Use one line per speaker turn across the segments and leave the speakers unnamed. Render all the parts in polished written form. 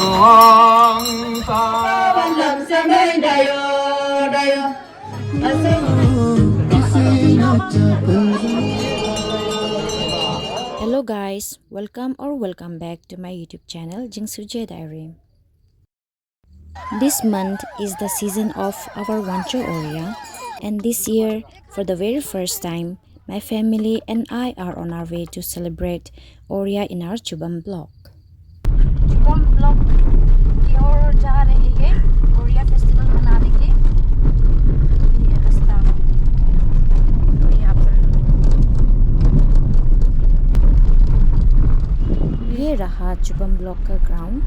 Hello guys, welcome back to my YouTube channel Jingsuje Diary. This month is the season of our Wancho Oriah, and this year, for the very first time, my family and I are on our way to celebrate Oriah in our Chubam block. Chubam block की ओर जा रहे हैं Oriah Festival मनाने के ये रास्ता तो यहाँ पर ये रहा चुबम ब्लॉक का ग्राउंड।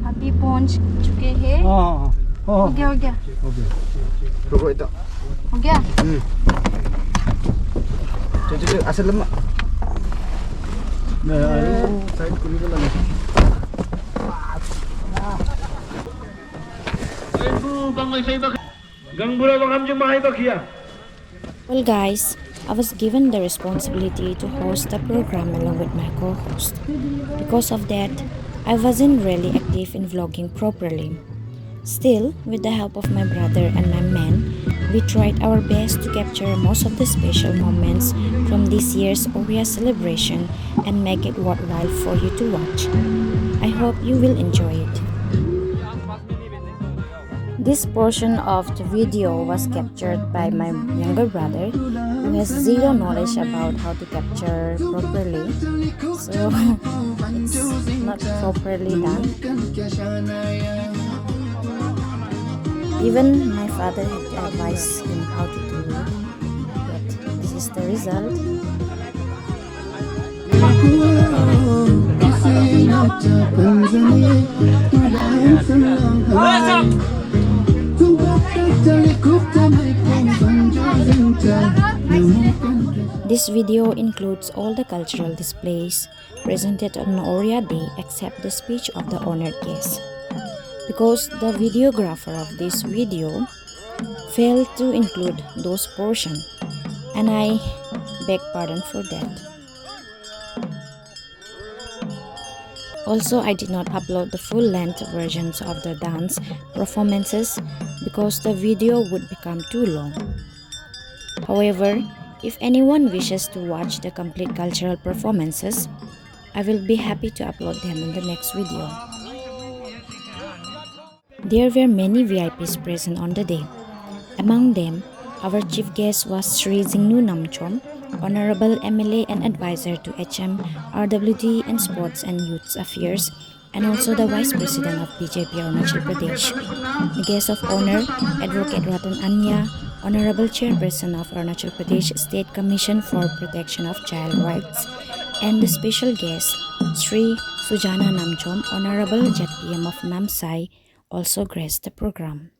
अभी पहुंच चुके हैं। हो गया
रुको itu
हो गया।
Cucu asal lemak. Nah, saya kuning lagi.
Well guys, I was given the responsibility to host the program along with my co-host. Because of that, I wasn't really active in vlogging properly. Still, with the help of my brother and my man, we tried our best to capture most of the special moments from this year's Oriah celebration and make it worthwhile for you to watch. I hope you will enjoy it. This portion of the video was captured by my younger brother, who has zero knowledge about how to capture properly, so it's not properly done. Even my father had to advise him how to do it, but this is the result. This video includes all the cultural displays presented on Oriah Day except the speech of the honored guests, because the videographer of this video failed to include those portions, and I beg pardon for that. Also, I did not upload the full-length versions of the dance performances because the video would become too long. However, if anyone wishes to watch the complete cultural performances, I will be happy to upload them in the next video. There were many VIPs present on the day. Among them, our chief guest was Sri Jingnu Namchom, Honorable MLA and Advisor to HM, RWD and Sports and Youth Affairs, and also the Vice President of BJP Arunachal Pradesh. The guest of honor, Advocate Ratan Anya, Honorable Chairperson of Arunachal Pradesh State Commission for Protection of Child Rights, and the special guest, Sri Sujana Namchom, Honorable JPM of Namsai, also graced the program.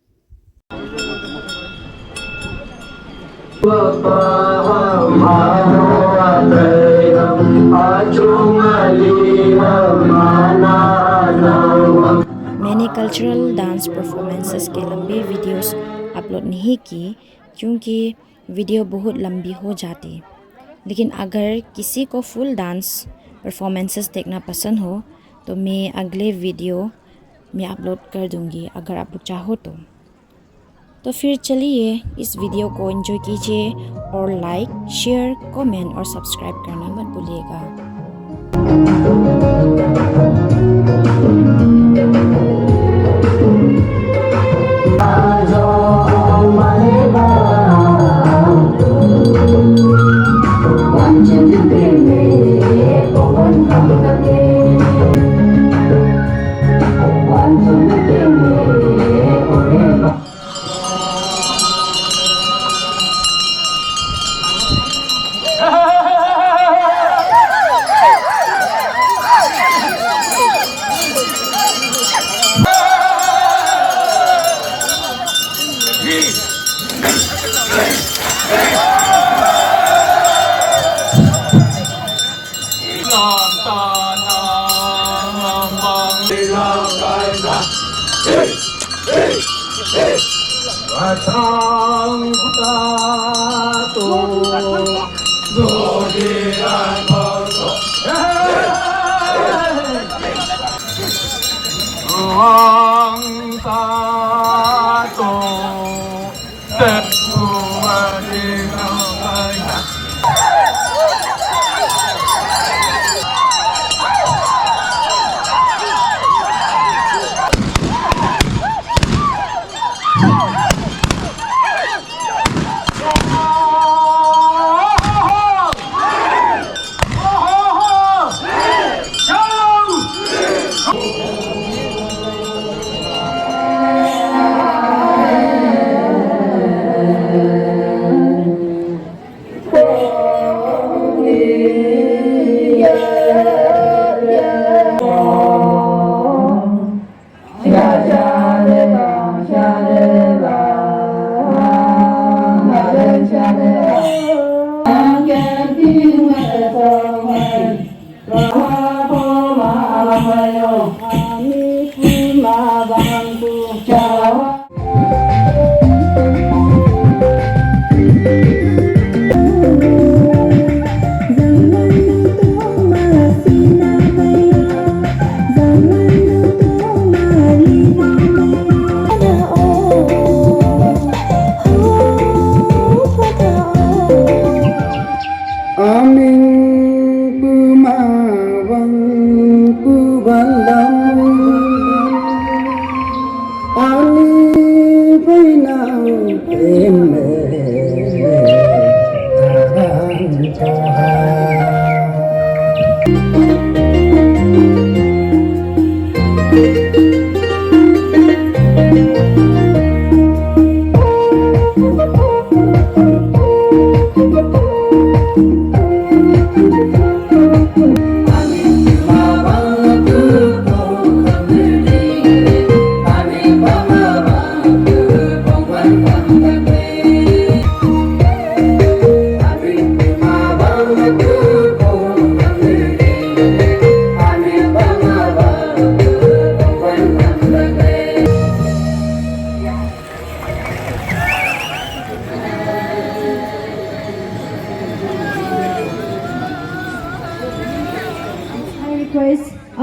मैंने cultural dance performances के लंबे videos upload नहीं की क्योंकि video बहुत लंबी हो जाती। लेकिन अगर किसी को फुल डांस परफॉर्मेंसेस देखना पसंद हो तो मैं अगले वीडियो में अपलोड कर दूंगी अगर आप चाहो तो फिर चलिए इस वीडियो को एंजॉय कीजिए और लाइक, शेयर, कमेंट और सब्सक्राइब करना मत भूलिएगा। Batang Putatu Godiran Boso
Hoàng sa tổ Tết của đi nào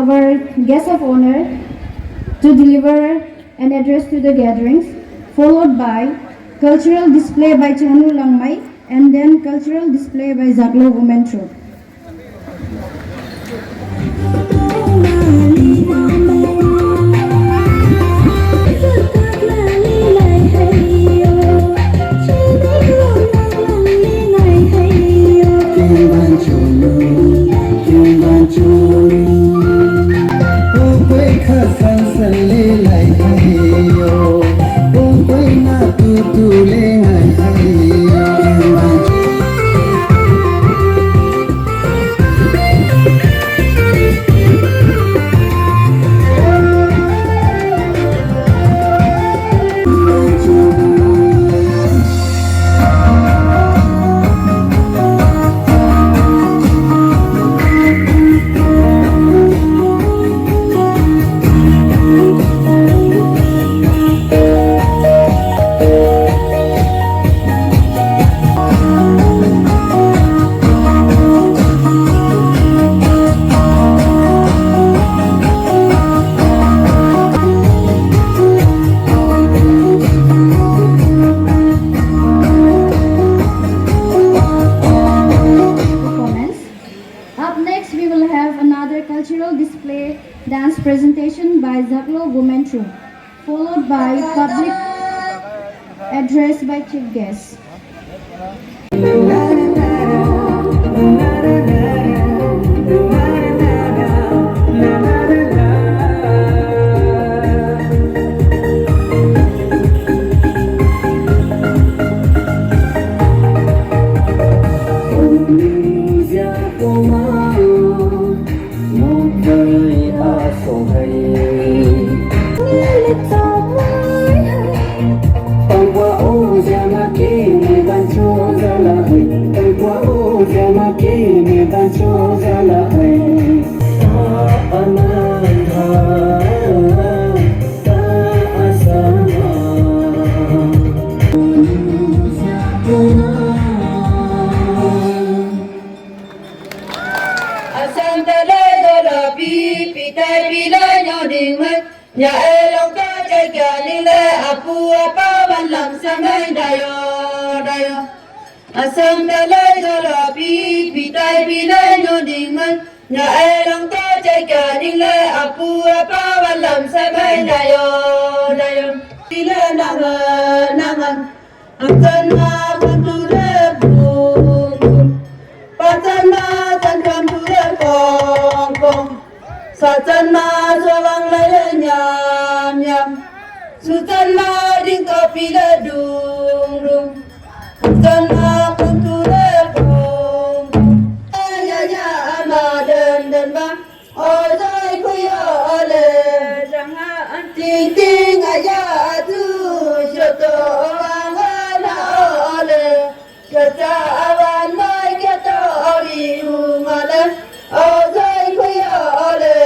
our guest of honor to deliver an address to the gatherings, followed by cultural display by Chanu Langmai and then cultural display by Zaklo Women Troupe. Dance presentation by Zaklo Women Troupe, followed by public address by chief guests.
nhà long ta chạy cả đi lệ apu apa ban làm sang đây dayo asam da lai do la pi tai pi lai no ding man nhà long ta chạy cả đi lệ apu apa ban làm sang đây dayo pi lệ nangan Antan ma panture bum Pantan ma tan panture kong Satan ma solang lai nyam Sultan ma ding topi la dung Sultan ma panture kong Ya ama den ba Ôi dây khuy ole Jangan ting aya tu Shoto Kata awan mai kata ori umale ozai kuya ole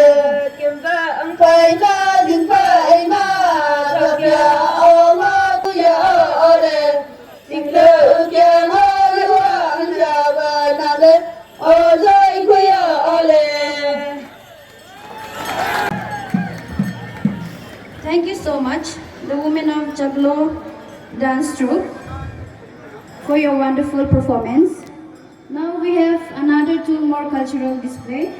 kimba ang pai ma tapya oma kuya ole single ugyan ole wang jabanale ozai kuya ole.
Thank you so much, the women of Jaglo dance troupe, for your wonderful performance. Now we have another two more cultural display.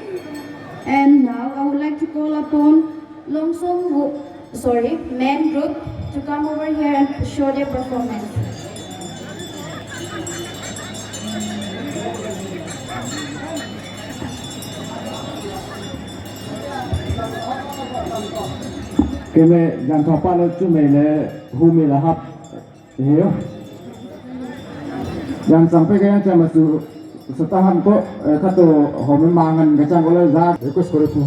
And now I would like to call upon men group to come over here and show their performance.
Keme yang kapal itu mele humi lahap, hiểu. Yang sampai kaya macam masuk setahan kok kata home mangan kacang oleh zat request kore tu.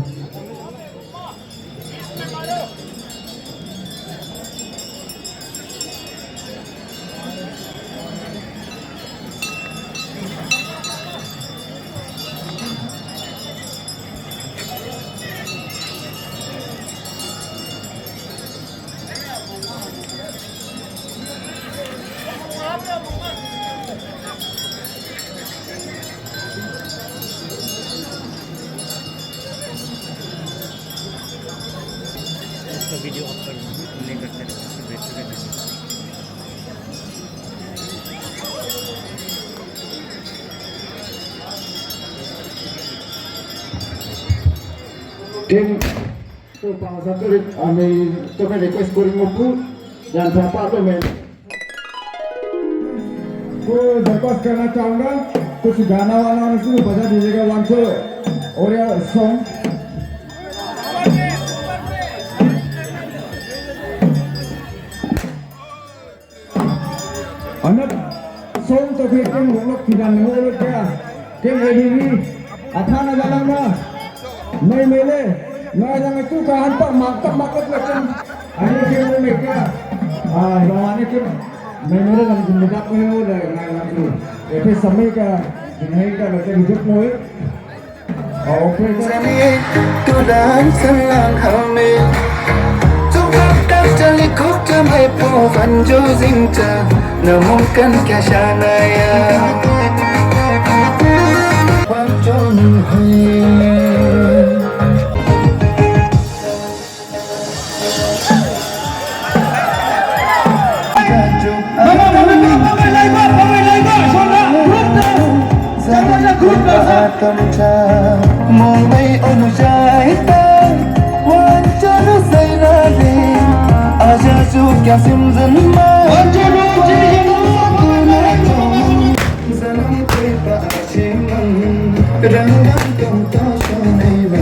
Video upload नहीं करते
Tim tu bangsa tu kami tu kan request kore ngopu dan siapa tu men. Ku request करना चाहूँगा कुछ गाना वाला से बजा दीजिएगा वांचो ओरिया song. Anak song tu kita ngolok tidak ngolok dia, kita ini athana jalan dah, mai mele, mai jangan tu kahan pak makap macam, ani kita mereka, lawan ni kita mai mele dalam jumlah punya orang lain tu, tapi sampai ke ini ke macam hidup mui, okay.
Tu dan senang hamil. Helicopter mai po vanjo zinta namunkan kashanaya Wancho Kya simzan ma wancho no zanam pe pa chimang rangan kam ta shonai ba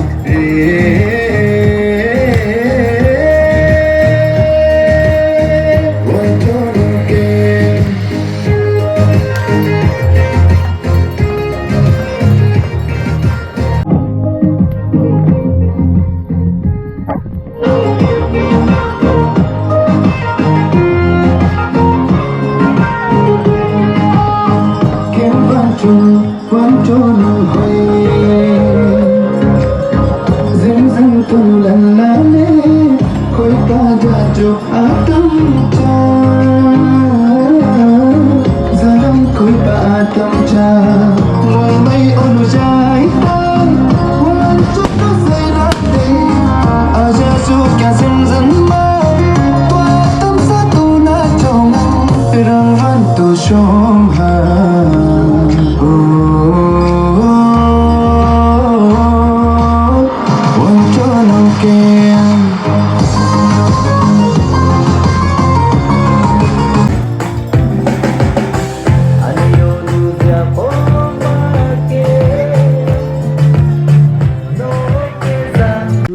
wancho no ke Wancho no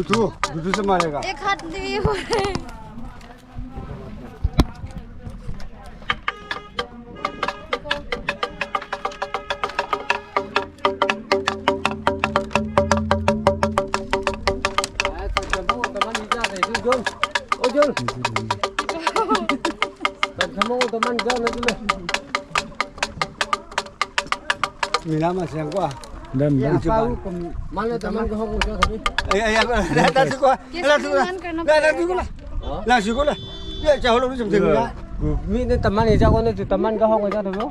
Butuh sama mereka.
एक हाथ दिए हुए
Mina masih yang kuah.
Dan
Mana teman ke Hong Kong tadi? Dah tu kuah. Dah tu lah. Dah syukur lah. Ya jauh lu macam tu lah.
Mi ni teman ni jago ni teman ke Hong Kong tu.